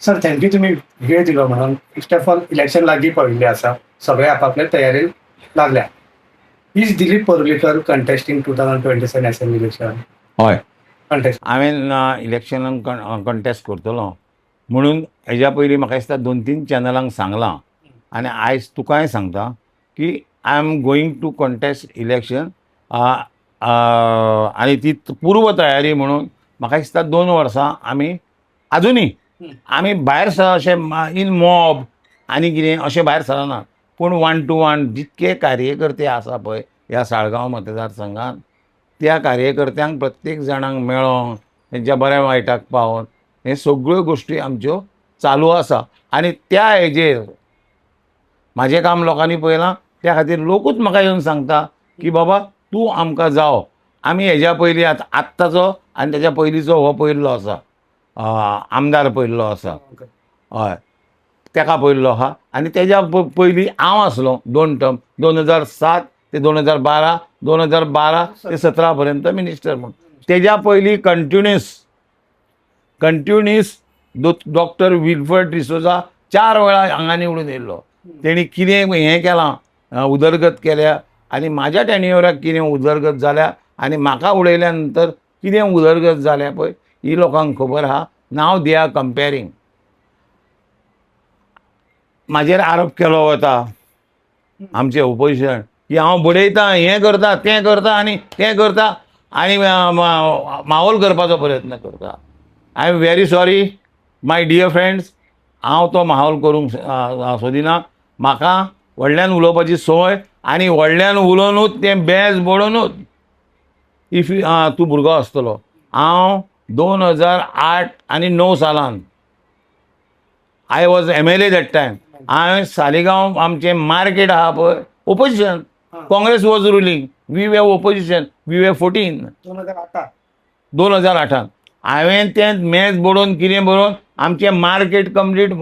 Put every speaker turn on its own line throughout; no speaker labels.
Sir thank you तुम्ही वेळ दिलो म्हणून. फर्स्ट ऑफ ऑल इलेक्शन लागीं पडिल्लें आसा. सगळे आपापल्या तयारेन लागल्या. Is Dilip Parulekar contesting 2027 assembly election?
हय,
कंटेस्ट
हांवें इलेक्शनान कंटेस्ट करतलो म्हणून हेज्या पयलीं म्हाका दिसता 2-3 चॅनलांक सांगलां आनी आयज तुकाय सांगता की I am going to contest election. आनी ती पूर्व तयारी म्हणून म्हाका दिसता 2 वर्सां आमी आजुनी आमी भायर अशें इन मॉब आनी कितें अशें भायर सरना, पूण 1 to 1 जितके कार्यकर्ते आसा पळय ह्या साळगांव मतदारसंघात त्या कार्यकर्त्यांक प्रत्येक जाणांक मेळोन तेंच्या बऱ्या वायटाक पावोन हे सगळ्यो गोश्टी आमच्यो चालू आसा. आनी त्या हेजेर म्हाजें काम लोकांनी पळयलां, त्या खातीर लोकूच म्हाका येवन सांगता की बाबा तूं आमकां जाव. आमी हेज्या पयलीं आत्ताचो आनी तेज्या पयलींचो हो पयल्लो आसा, आमदार पयल्लो आसा. हय, तेका पयल्लो आहा आनी तेज्या पयलीं हांव आसलो 2 टर्म 2007 ते 2012, 2012 ते 17 पर्यंत मिनिस्टर म्हणून. तेज्या पयलीं कंटिन्युअस डॉक्टर विल्फर्ड डिसोजा 4 वेळा हांगा निवडून येयल्लो. तेणी कितें हें केलां, उदरगत केल्या आनी म्हाज्या टॅन्युअराक कितें उदरगत जाल्या आनी म्हाका उडयल्या नंतर कितें उदरगत जाल्या पळय ही लोकांक खबर आहा. नाव दे आर कंपेरींग. म्हाजेर आरोप केलो वता आमचें ओपोजिशन की हांव बडयतां, हें करता, तें करता आनी तें करता आनी माहोल करपाचो प्रयत्न करता. I am very sorry my dear friends. हांव तो माहोल करूंक सोदिना. म्हाका व्हडल्यान उलोवपाची संवय आनी व्हडल्यान उलोवनूच तें बेज बडोवनूच इफ तूं भुरगो आसतलो. हांव 2008 आनी 9 सालान आय वॉज MLA दॅट टायम. हांवें सालिगांव आमचें मार्केट आहा पळय, opposition. Congress was ruling, we were opposition, we were 14. 2008 हांवें तें मेज बडोवन कितें बरोवन आमचें मार्केट कंप्लीट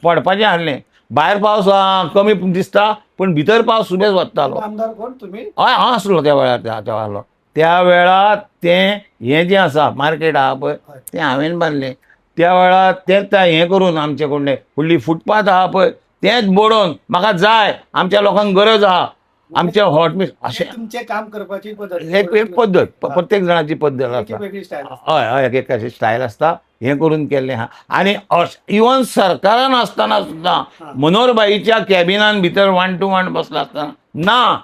पडपाचें हाडलें. भायर पावस कमी दिसता पूण भितर पावस सुबेज वत्तालो.
आमदार कोण तुम्ही?
हय, हांव आसलो त्या वेळार. त्या वेळार त्या वेळार तें हें जें आसा मार्केट आहा पळय तें हांवें बांदलें. त्या वेळार तें हें करून आमचे कडलें फुडली फुटपाथ आहा पळय तेंच बडोवन म्हाका जाय, आमच्या लोकांक गरज आहा. आमचे हॉटमिक्स अशें
तुमचें काम करपाची पद्दत
एक पद्दत, प्रत्येक जाणाची पद्दत आसा.
वेगळी स्टायल.
हय हय, एक अशी स्टायल आसता. हें करून केल्लें आहा. आनी इवन सरकारान आसतना सुद्दां मनोहरबाईच्या कॅबिनान भितर 1 to 1 बसला आसतना ना,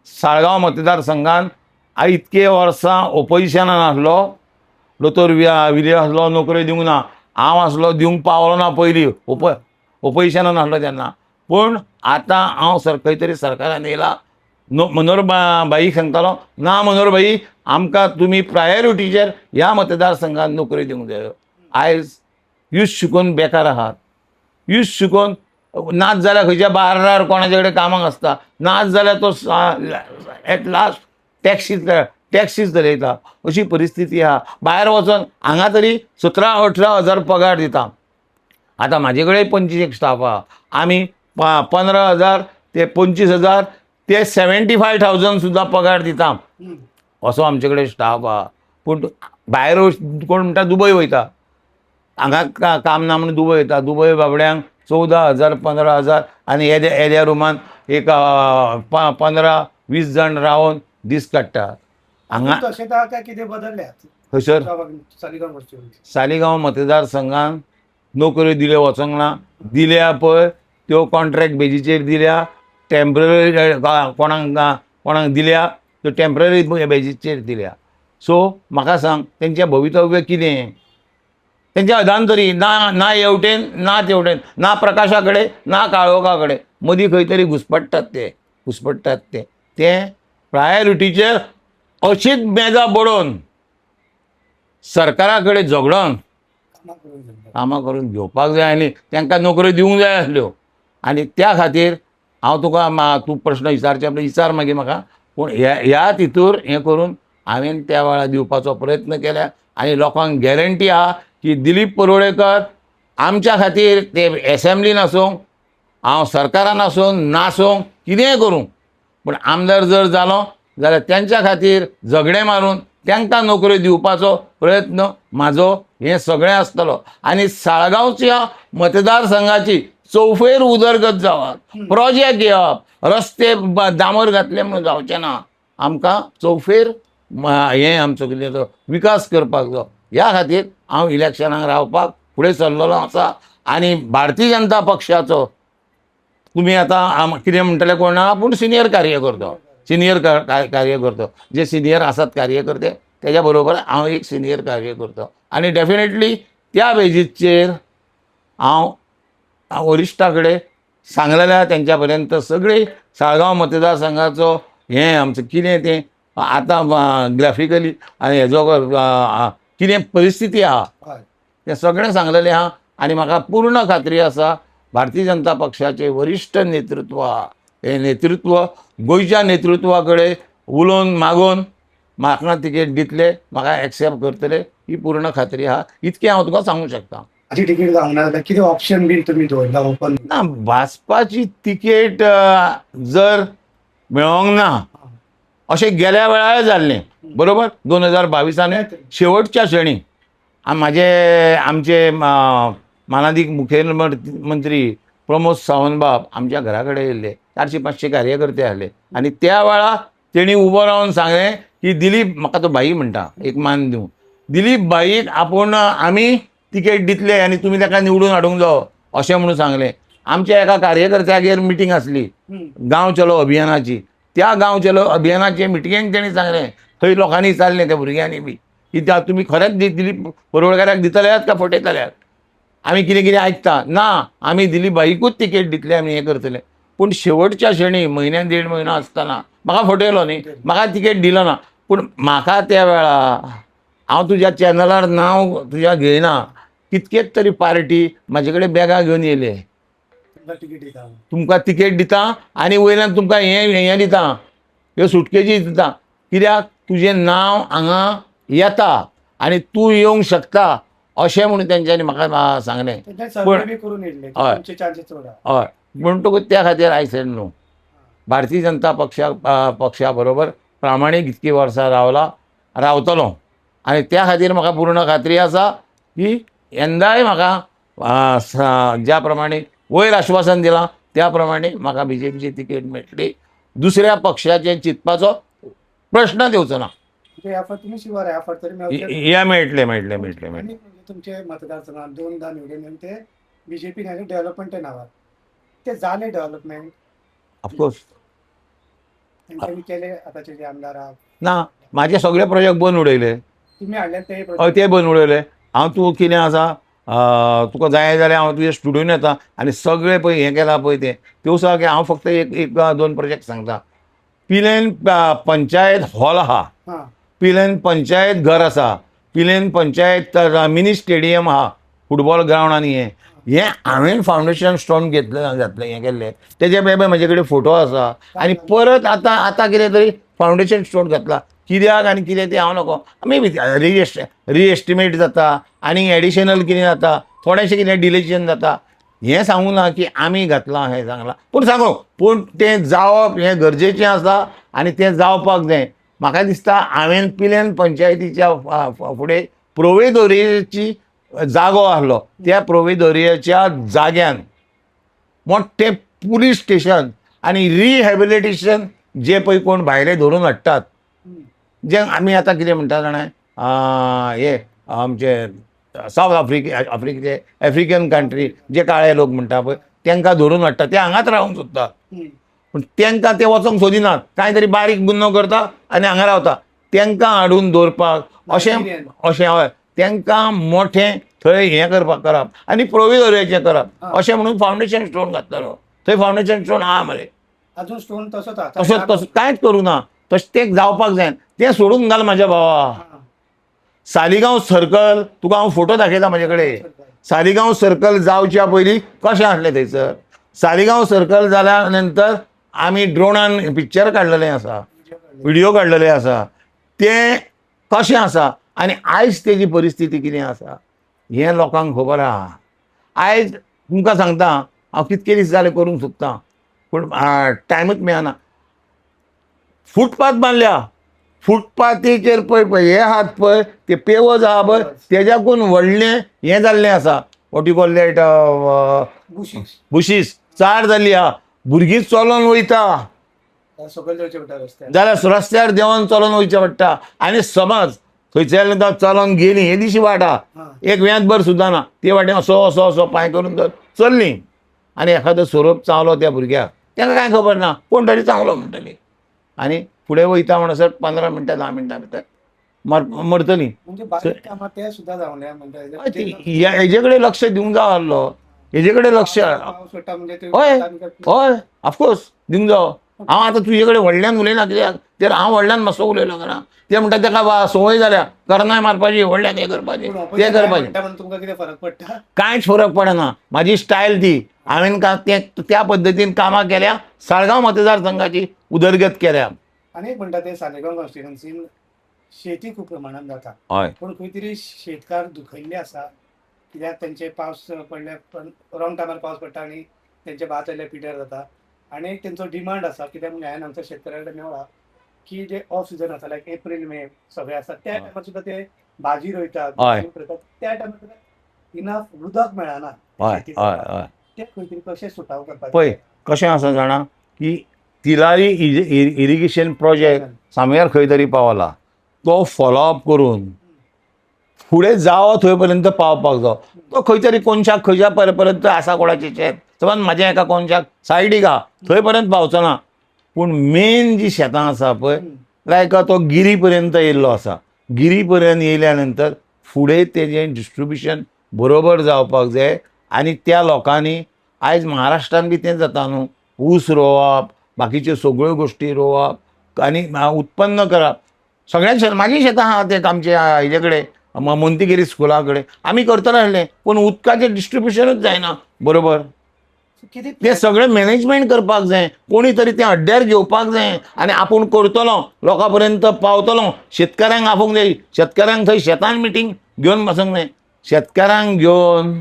साळगांव मतदारसंघान इतके वर्सां ओपोजिशनान आसलो. दोतोर विजय आसलो, नोकऱ्यो दिवंक ना. हांव आसलो, दिवंक पावलो ना पयलीं. ओपोजिशनान आसलो तेन्ना. पूण आतां हांव खंय तरी सरकारान येयला. मनोहरबाईक सांगतालो ना मनोहरबाई, आमकां तुमी प्रायोरिटीचेर ह्या मतदारसंघात नोकऱ्यो दिवंक जायो. आयज यूथ शिकून बेकार आहात. यूथ शिकून नाच जाल्यार खंयच्या बार्रार कोणाचे कडेन कामाक आसता, नाच जाल्यार तो एट लास्ट टॅक्सीच धरयता. अशी परिस्थिती आहा. भायर वचोन हांगा तरी 17-18 हजार पगार दिता. आतां म्हाजे कडेन 25 स्टाफ आहा. आमी 15,000 ते 25,000 ते 75,000 सुद्दां पगार दिता. असो आमचे कडेन स्टाफ आहा. पूण भायर कोण म्हणटा दुबय वयता, हांगा काम ना म्हणून दुबय वयता. दुबय बाबड्यांक 14,000 15,000 आनी येद्या रुमान एक 15-20 जाण रावन दीस काडटा. हांगा
तशें आहा काय कितें बदलल्यात
खंयसर
सालिगांव कॉन्स्टिट्युएन्सी?
सालिगांव मतदारसंघान नोकऱ्यो दिल्यो वचोंक ना. दिल्या पळय त्यो कॉन्ट्रॅक्ट बेजीचेर दिल्या. टेम्पररी कोणाक दिल्या त्यो टेम्पररी बेजीचेर दिल्या. सो म्हाका सांग तेंचें भवितव्य कितें? तेंच्या अधांतरी ना हेवटेन ना तेवटेन, ना प्रकाशा कडेन ना काळोखा कडेन, मदीं खंय तरी घुसपट्टात ते प्रायोरिटीचेर अशीच मेजां बडोवन सरकारा कडेन झगडोन कामां करून घेवपाक जाय आनी तांकां नोकऱ्यो दिवंक जाय आसल्यो. आनी त्या खातीर हांव तुका तूं प्रश्न विचारचे आपले विचार मागीर म्हाका. पूण ह्या हितूर हें करून हांवें त्या वेळार दिवपाचो प्रयत्न केल्या आनी लोकांक गॅरंटी आहा की दिलीप परोळेकर आमच्या खातीर ते एसेंब्लीन आसूं, हांव सरकारान आसूं नासूं, कितेंय करूं, पूण आमदार जर जालो जाल्यार तेंच्या खातीर झगडे मारून तांकां नोकऱ्यो दिवपाचो प्रयत्न म्हाजो हें सगळें आसतलो आनी साळगांवच्या मतदारसंघाची चौफेर उदरगत जावप, प्रोजेक्ट येवप, रस्ते डांबर घातले म्हणून जावचें ना. आमकां चौफेर हें आमचो कितें तो विकास करपाक जाय. ह्या खातीर हांव इलेक्शनाक रावपाक फुडें सरलेलो आसा आनी भारतीय जनता पक्षाचो तुमी आतां कितें म्हणटले कोण ना पूण सिनियर कार्यकर्तो, सिनियर कार्यकर्तो जे सिनियर आसात कार्यकर्ते तेज्या बरोबर हांव एक सिनियर कार्यकर्तो आनी डेफिनेटली त्या बेजीसचेर हांव वरिश्ठा कडेन सांगलेल्या तेंच्या पर्यंत सगळी साळगांव मतदारसंघाचो हें आमचें कितें तें आतां ग्राफिकली आनी हेजो कितें परिस्थिती आहा तें सगळें सांगलेलें आहा आनी म्हाका पूर्ण खात्री आसा भारतीय जनता पक्षाचे वरिश्ठ नेतृत्व आहा हे नेतृत्व गोंयच्या नेतृत्वा कडेन उलोवन मागोवन म्हाका तिकेट दितले, म्हाका एक्सेप्ट करतले ही पूर्ण खात्री आहा. इतकें हांव तुका सांगूंक शकता.
अशी तिकीट जावंक ना जाल्यार कितें ऑप्शन बीन तुमी दवरला ओपन?
ना भाजपाची तिकेट जर मेळोंक ना अशें गेल्या वेळार जाल्लें बरोबर 2022 शेवटच्या क्षणी आमचे मानादीक मुखेलमंत्री प्रमोद सावंतबाब आमच्या घरा कडेन येयल्ले. 400-500 कार्यकर्ते आसले आनी त्या वेळार तेणी उबो रावन सांगलें की दिलीप, म्हाका तो भाई म्हणटा, एक मान दिवं, दिलीप भाईक आमी तिकेट दितले आनी तुमी ताका निवडून हाडूंक जावो अशें म्हणून सांगलें. आमच्या एका कार्यकर्त्यागेर मिटींग आसली गांव चलो अभियानाची. त्या गांव चलो अभियानाचे मिटिंगेक तेणी सांगलें, थंय लोकांनी विचारलें त्या भुरग्यांनी बी की तुमी खरेंच दिलीप पडवळकाराक दितल्यात काय फटयतल्यात? आमी कितें कितें आयकता ना, आमी दिलीप भाईकूच तिकेट दितले, आमी हें करतले. पूण शेवटच्या क्षणी म्हयन्यान 1.5 म्हयनो आसतना म्हाका फटयलो न्ही, म्हाका तिकेट दिलो ना. पूण म्हाका त्या वेळार हांव तुज्या चॅनलार नांव तुज्या घेयना, कितकेच तरी पार्टी म्हाजे कडेन बॅगां घेवन येयले, तुमकां तिकेट दिता आनी वयल्यान तुमकां हें दिता, ह्यो सुटकेजी दिता. कित्याक तुजें नांव हांगा येता आनी तूं येवंक शकता अशें म्हणून तेंच्यांनी म्हाका सांगलें. हय म्हणटकूच त्या खातीर I said no. Bharatiya Janata पक्षा बरोबर प्रामाणीक इतकी वर्सां रावतलो आनी त्या खातीर म्हाका पूर्ण खात्री आसा की यंदाय म्हाका ज्या प्रमाणे वयर आश्वासन दिलां त्या प्रमाणे म्हाका BJPची तिकेट मेळटली. दुसऱ्या पक्षाचें चिंतपाचो प्रश्न येवचो ना. या मेळटले.
तुमचे मतदारसंघात 2दा निवडून येवन ते BJP डेव्हलपमेंट नावार ते जाले डेव्हलपमेंट
ऑफकोर्स
तेंच्यांनी केले. आतांचे जे आमदार आहात
ना, म्हाजे सगळे प्रोजेक्ट बंद उडयले.
तुमी हाडले ते
हय ते बंद उडयले. हांव तूं कितें आसा तुका जाय जाल्यार हांव तुजे स्टुडियोन येता आनी सगळे पळय हें केलां पळय त्यो की हांव फक्त एक 2 प्रोजेक्ट सांगता. पिलेन पंचायत हॉल आहा, पिलेन पंचायत घर आसा, पिलेन पंचायत मिनी स्टेडियम आहा, फुटबॉल ग्रावंड आनी हें हांवें फावंडेशन स्टोन घातलें हें केल्लें. तेजे बेबे म्हाजे कडेन फोटो आसा आनी परत आतां कितें तरी फावंडेशन स्टोन घातला. कित्याक आनी कितें तें हांव नको, मे बी रिएस्टिमेट जाता आनी एडिशनल कितें जाता, थोडेंशें कितें डिलेशन जाता, हें सांगूं ना की आमी घातलां हें सांगलां. पूण तें जावप हें गरजेचें आसा आनी तें जावपाक जाय. म्हाका दिसता हांवें पिलेन पंचायतीच्या फुडें प्रोवेदोरियेची जागो आहलो, त्या प्रोवेदोरियेच्या जाग्यान मोठें पुलीस स्टेशन आनी रिहॅबिलिटेशन जे पळय कोण भायले धरून हाडटात, जे आमी आतां कितें म्हणटा जाणा हे आमचे सावथ आफ्रिकन कंट्री जे काळे लोक म्हणटा पळय तांकां धरून हाडटा, ते हांगाच रावंक सोदता. पूण तांकां ते वचोंक सोदिनात, कांय तरी बारीक गुन्हो करता आनी हांगा रावता. तांकां हाडून दवरपाक अशें हय तांकां मोठें थंय हें करप आनी प्रोविजोरियेचें करप अशें म्हणून फावंडेशन स्टोन घातलेलो. थंय फावंडेशन स्टोन आहा मरे,
अजून स्टोन तसोच
तसोच कांयच करूं ना. तशें तें जावपाक जाय. तें सोडून घाल म्हाज्या भावा. सालिगांव सर्कल तुका हांव फोटो दाखयता म्हाजे कडेन. सालिगांव सर्कल जावच्या पयलीं कशें आसलें थंयसर. सालिगांव सर्कल जाल्या नंतर आमी ड्रोनान पिक्चर काडलेलें आसा, व्हिडियो काडलेले आसा, तें कशें आसा आनी आयज तेजी परिस्थिती कितें आसा हें लोकांक खबर आहा. आयज तुमकां सांगता हांव कितके दीस जाले करूंक सोदतां पूण टायमूच मेळना. फुटपाथ बांदल्या फुटपाथीचेर पळय हे आहात पळय ते पेवज आहा पळय तेज्याकून व्हडलें हें जाल्लें आसा वॉट यू कॉल दॅट बुशीस चार जाल्ली आहा भुरगीं चलोन वयता
सकयल जावचें पडटा रस्त्यार.
जाल्यार रस्त्यार देंवन चलोन वयचें पडटा आनी समज थंयसर चलोन गेलीं हे दिशी वाट आहा
हां.
एक वेंतभर सुद्दां ना ते वाटेन असो असो असो पांय करून तर चल्लीं आनी एखादो सोरोप चावलो त्या भुरग्याक तांकां कांय खबर ना कोण तरी चावलो म्हणटली आनी फुडें वयता म्हणसर 15 मिनटां 10 मिनटां भितर मरतलीं.
म्हणजे बारीक कामां ते सुद्दां जावल्या म्हणजे
हेजे कडेन लक्ष दिवंक जाय आसलो हेजे कडेन लक्ष
पावस पडटा म्हणजे ते
हय हय ऑफकोर्स दिवंक जावो. हांव आतां तुजे कडेन व्हडल्यान उलयना कित्याक तर हांव व्हडल्यान मातसो उलयलो ना ते म्हणटा ताका संवय जाल्या करनाय मारपाची व्हडल्यान हें करपाचें तें करपाचें
म्हणटा तुमकां कितें फरक पडटा?
कांयच फरक पडना म्हाजी स्टायल ती हांवें त्या पद्दतीन कामां केल्या साळगांव मतदारसंघाची उदरगत केल्या.
आनी एक म्हणटा ते सालेगांव कॉन्स्टिट्युन्सीन शेती खूब प्रमाणात जाता
हय
पूण खंय तरी शेतकार दुखयल्ले आसा कित्याक तेंचे पावस पडले पण रॉंग टायमार पावस पडटा आनी तेंचे भात आयले पिड्यार जाता आनी एक तेंचो डिमांड आसा कित्याक म्हणजे हांवें आमच्या शेतकऱ्या कडेन मेळ्ळा की जे ऑफ सिजन आसा लायक एप्रील मे सगळे आसा त्या टायमार सुद्दां ते भाजी रोयतात
हय.
त्या टायमार इनफ उदक मेळना
हय हय हय
ते खंय तरी कशें सुटाव करपाचें
पळय कशें आसा जाणा की तिलारी इरिगेशन प्रोजेक्ट सामयार खंय तरी पावला तो फॉलोअप करून फुडें जावो थंय पर्यंत पावपाक जाय तो खंय तरी कोणशाक खंयच्या पर्यंत आसा कोणाचें शेत समज म्हाज्या एका कोणशाक सायडीक आहा थंय पर्यंत पावचो ना पूण मेन जी शेतां आसा पळय लायक तो गिरी पर्यंत येयल्लो आसा गिरी पर्यंत येयल्या नंतर फुडें तेजें डिस्ट्रिब्युशन बरोबर जावपाक जाय आनी त्या लोकांनी आयज महाराष्ट्रान बी तें जाता न्हू ऊस रोवप बाकीच्यो सगळ्यो गोश्टी रोवप आनी उत्पन्न करप सगळ्यांत म्हाजी शेतां आहा ते आमच्या हेजे कडेन मोंतीगिरी स्कुला कडेन आमी करतले आसले पूण उदकाचें डिस्ट्रिब्युशनूच जायना बरोबर
कितें
तें सगळें मॅनेजमेंट करपाक जाय कोणी तरी तें अड्ड्यार घेवपाक जाय आनी आपूण करतलो लोकां पर्यंत पावतलो शेतकाऱ्यांक आपोवंक जाय शेतकाऱ्यांक थंय शेतान मिटींग घेवन बसोंक जाय शेतकाऱ्यांक घेवन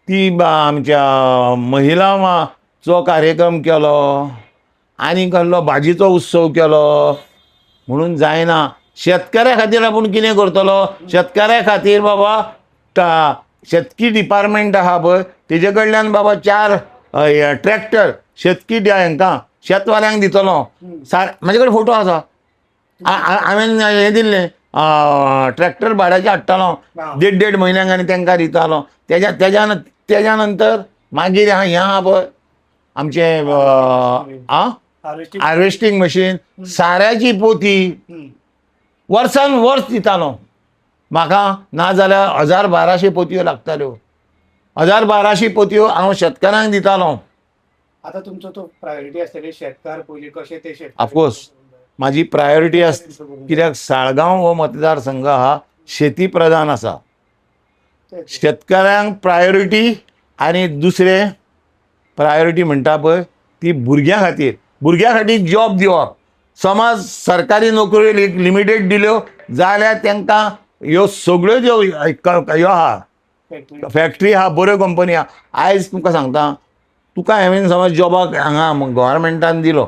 ती आमच्या महिलांचो कार्यक्रम केलो आनी कहलो भाजीचो उत्सव केलो म्हणून जायना शेतकऱ्या खातीर आपूण कितें करतलो शेतकऱ्या खातीर बाबा शेतकी डिपार्टमेंट आहा पळय तेजे कडल्यान बाबा 4 ट्रॅक्टर शेतकी हांकां शेतवाल्यांक दितलो म्हाजे कडेन फोटो आसा हांवें हें दिल्लें ट्रॅक्टर भाड्याचें हाडटालो 1.5 म्हयन्यांक आनी तांकां दितालो तेज्या नंतर मागीर हें आहा पळय आमचें हार्वेस्टींग मशीन साऱ्याची पोती वर्सान वर्स दितालो म्हाका नाजाल्यार 1000-1200 पोतयो लागताल्यो 1000-1200 पोतयो हांव शेतकारांक दितालो.
आतां तुमचो तो प्रायोरिटी आसतली शेतकार पयलीं कशें ते शेतकार
ऑफकोर्स म्हाजी प्रायोरिटी आसता कित्याक साळगांव हो मतदारसंघ हा शेती प्रधान आसा शेतकाऱ्यांक प्रायोरिटी आनी दुसरें प्रायोरिटी म्हणटा पळय ती भुरग्यां खातीर जॉब दिवप समज सरकारी नोकऱ्यो लिमिटेड दिल्यो जाल्यार तांकां ह्यो सगळ्यो ज्यो ह्यो आहा फॅक्टरी आहा बऱ्यो कंपनी आहा आयज तुमकां सांगता तुका हांवें समज जॉबाक हांगा गव्हर्मेंटान दिलो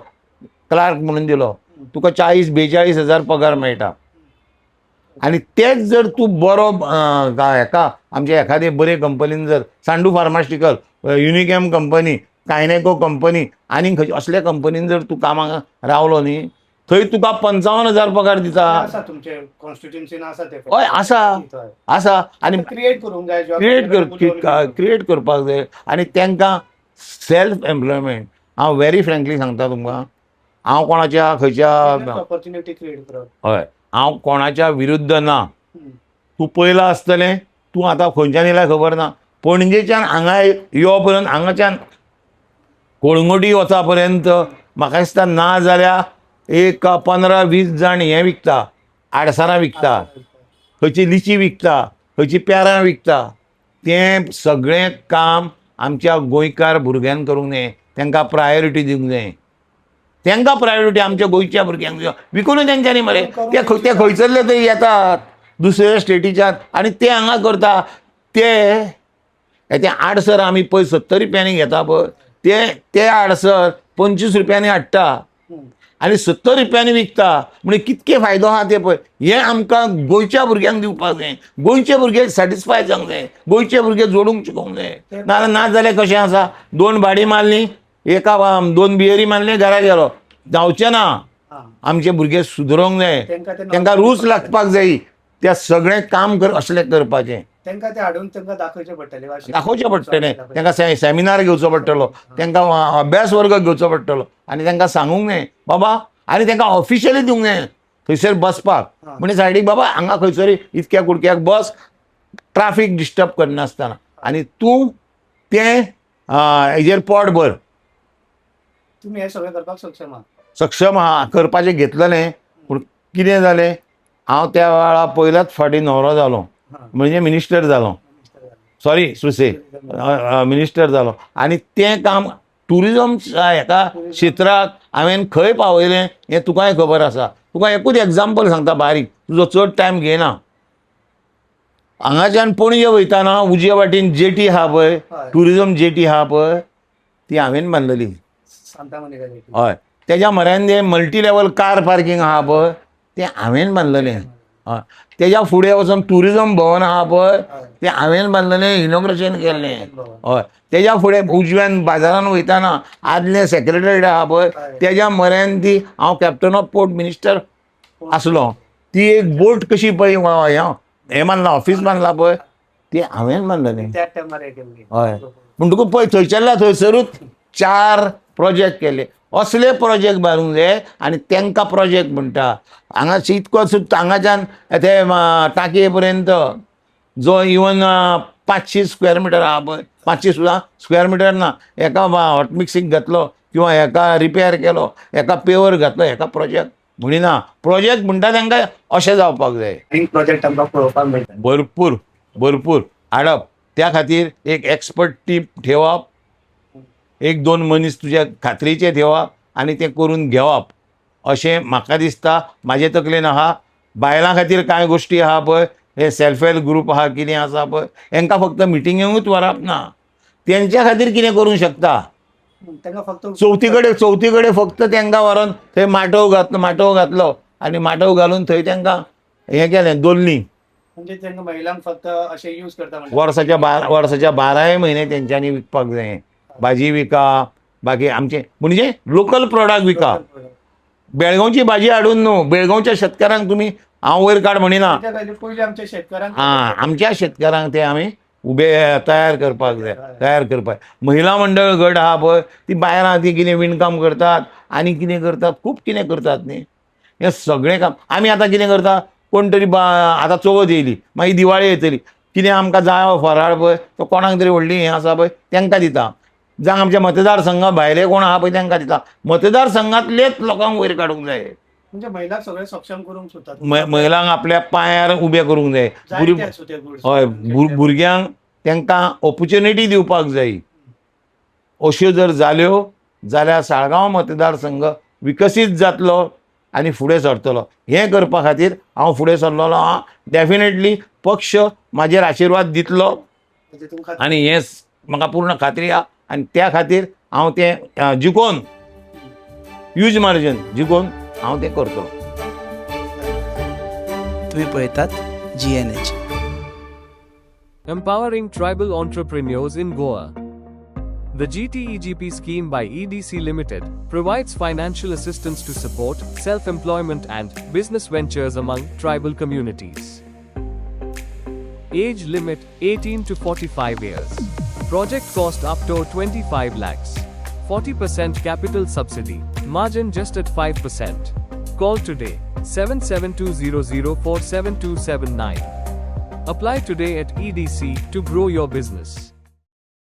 क्लार्क म्हणून दिलो तुका 40-42 हजार पगार मेळटा आनी तेच जर तूं बरो हेका आमच्या एखादे बरे कंपनीन जर सांडू फार्मास्युटिकल युनिकॅम कंपनी कायनेको कंपनी आनी असल्या कंपनीन जर तूं कामाक रावलो न्ही थंय तुका 55,000 पगार दिता.
आसा तुमचे कॉन्स्टिट्युन्सीन आसा ते
हय आसा आनी
क्रिएट करूंक जाय
क्रिएट करपाक जाय आनी तांकां सेल्फ एम्प्लॉयमेंट हांव व्हेरी फ्रँकली सांगता तुमकां हांव कोणाच्या खंयच्या
ऑपॉर्च्युनिटी क्रिएट करप
हय हांव कोणाच्या विरुद्ध ना तूं पयला आसतलें तूं आतां खंयच्यान येयल्या खबर ना पणजेच्यान हांगा यो पर्यंत हांगाच्यान कोळंगोटी वचा पर्यंत म्हाका दिसता ना जाल्यार एक 15-20 जाण हें विकता आडसारां विकता खंयची लिची विकता खंयची प्यारां विकता तें सगळें काम आमच्या गोंयकार भुरग्यांक करूंक जाय तांकां प्रायोरिटी दिवंक जाय तांकां प्रायोरिटी आमच्या गोंयच्या भुरग्यांक विकूनय तेंच्यांनी मरे ते खंयसरले थंय येतात दुसऱ्या स्टेटीच्यान आनी ते हांगा करता ते आडसर आमी पळय 70 रुपयांनी घेता पळय ते आडसर 25 रुपयांनी हाडटा आनी 70 रुपयांनी विकता म्हणजे कितके फायदो आहा ते पळय. हे आमकां गोंयच्या भुरग्यांक दिवपाक जाय. गोंयचे भुरगे सॅटिस्फाय जावंक जाय. गोंयचे भुरगे जोडूंक शिकोवंक जाय. ना जाल्यार कशें आसा, 2 भाडी मारली, 2 बियरी मारले, घरा गेलो. जावचें ना.
हा.
आमचे भुरगे सुदरोंक जाय. तांकां रूच लागपाक जाय. त्या सगळें काम असलें करपाचें.
तांकां ते हाडून तांकां दाखोवचें पडटलें.
दाखोवचें पडटलें. तांकां सेमिनार घेवचो पडटलो. तांकां अभ्यास वर्ग घेवचो पडटलो. आनी तांकां सांगूंक जाय बाबा, आनी तांकां ऑफिशियली दिवंक जाय थंयसर बसपाक. म्हणजे सायडीक बाबा हांगा खंयसरी इतक्या कुडक्याक बस, ट्राफीक डिस्टर्ब करनासतना. आनी तूं तें हेजेर पोट भर.
तुमी हें सगळें करपाक सक्षम आहात.
सक्षम आहा. करपाचें घेतलेलें. पूण कितें जालें, हांव त्या वेळा पयल्याच फावटी न्हवरो जालो. म्हणजे मिनिस्टर जालो. सॉरी सुसे मिनिस्टर जालो. आनी तें काम टुरिजम हेका क्षेत्राक हांवें खंय पावयलें हें तुकाय खबर आसा. तुका एकूच एग्जाम्पल सांगता बारीक, तुजो चड टायम घेयना. हांगाच्यान पणजे वयताना उजवे वाटेन जेटी आहा पळय, टुरिजम जेटी आहा पळय, ती हांवें बांदलेली.
Santa Monica jetty.
हय. तेज्या म्हऱ्यान जें मल्टी लेवल कार पार्किंग आहा पळय, तें हांवें बांदलेलें. हय. तेज्या फुडें वचून टुरिजम भवन आहा पळय, तें हांवें बांदलेलें, इनॉग्रेशन केल्लें. हय. तेज्या फुडें उजव्यान बाजारान वयताना आदलें सेक्रेटरीएट आहा पळय, तेज्या म्हऱ्यान ती हांव कॅप्टन ऑफ पोर्ट मिनिस्टर आसलो. ती एक बोट कशी पळय हें बांदलां, ऑफीस बांदलां पळय, ती हांवें बांदलेलें.
त्या टायमार हें केल्ली.
हय. म्हणटकूच पळय थंयसरल्या थंयसरूच 4 प्रोजेक्ट केले. असले प्रोजेक्ट बांदूंक जाय. आनी तांकां प्रोजेक्ट म्हणटा. हांगा इतको हांगाच्यान ते टाकये पर्यंत जो इवन 500 स्क्वेअर मिटर आहा पळय, 500 सुद्दां स्क्वेअर मिटर ना, एका हॉट मिक्सिंग घातलो किंवा एका रिपेर केलो, एका पेवर घातलो, एका प्रोजेक्ट म्हणिना. प्रोजेक्ट म्हणटा तांकां अशें जावपाक जाय.
प्रोजेक्ट आमकां पळोवपाक मेळटा.
भरपूर हाडप. त्या खातीर एक एक्सपर्ट टीम ठेवप, 1-2 मनीस तुज्या खात्रीचे ठेवप आनी तें करून घेवप, अशें म्हाका दिसता. म्हाजे तकलेन आहा. बायलां खातीर कांय गोश्टी आहा पळय, हे सेल्फ हेल्प ग्रूप आहा, कितें आसा पळय, हांकां फक्त मिटिंगेकूच व्हरप ना. तेंच्या खातीर कितें करूंक शकता.
तांकां फक्त
चवथी कडेन फक्त तांकां व्हरोन थंय माटोव घातलो आनी माटोव घालून थंय तांकां हें केलें, दवरलीं.
म्हणजे तांकां महिलांक फक्त अशें यूज करता.
वर्साच्या 12 म्हयने तेंच्यांनी विकपाक जाय. भाजी विका, बाकी आमचे म्हणजे लोकल प्रॉडक्ट विका. बेळगांवची भाजी हाडून न्हू, बेळगांवच्या शेतकारांक तुमी हांव वयर काड म्हणिना.
पयलीं आमच्या शेतकारांक
आमच्या शेतकारांक ते आमी उबे तयार करपाक जाय. महिला मंडळ गट आहा पळय, ती बायलां ती कितें विणकाम करतात आनी कितें करतात, खूब कितें करतात न्ही. हें सगळें काम आमी आतां कितें करता. कोण तरी आतां चवथ येयली, मागीर दिवाळी येतली, कितें आमकां जाय फराळ पळय तो कोणाक तरी व्हडली हें आसा पळय तांकां दिता. जावं आमच्या मतदारसंघा भायले कोण आहा पळय तांकां दिता. मतदारसंघांतलेच लोकांक वयर काडूंक जाय.
म्हणजे महिलांक सगळे सक्षम करूंक सोदतात.
महिलांक आपल्या पांयार उबे करूंक जाय. हय. भुरग्यांक तांकां ऑपॉर्च्युनिटी दिवपाक जाय. अश्यो जर जाल्यो जाल्यार साळगांव मतदारसंघ विकसीत जातलो आनी फुडें सरतलो. हें करपा खातीर हांव फुडें सरलेलो आहा. डेफिनेटली पक्ष म्हाजेर आशिर्वाद दितलो आनी हें म्हाका पूर्ण खात्री आहा. आनी त्या खातीर हांव तें जिखोवन, ह्यूज मार्जीन जिखोवन हांव तें करतलो.
तुम्ही पळयतात GNH.
Empowering tribal entrepreneurs in Goa. The GTEGP scheme by EDC Limited provides financial assistance to support self-employment and business ventures among tribal communities. Age limit 18 to 45 years. Project cost up to 25 lakhs. 40% capital subsidy. Margin just at 5%. Call today 7720047279. Apply today at EDC to grow your business.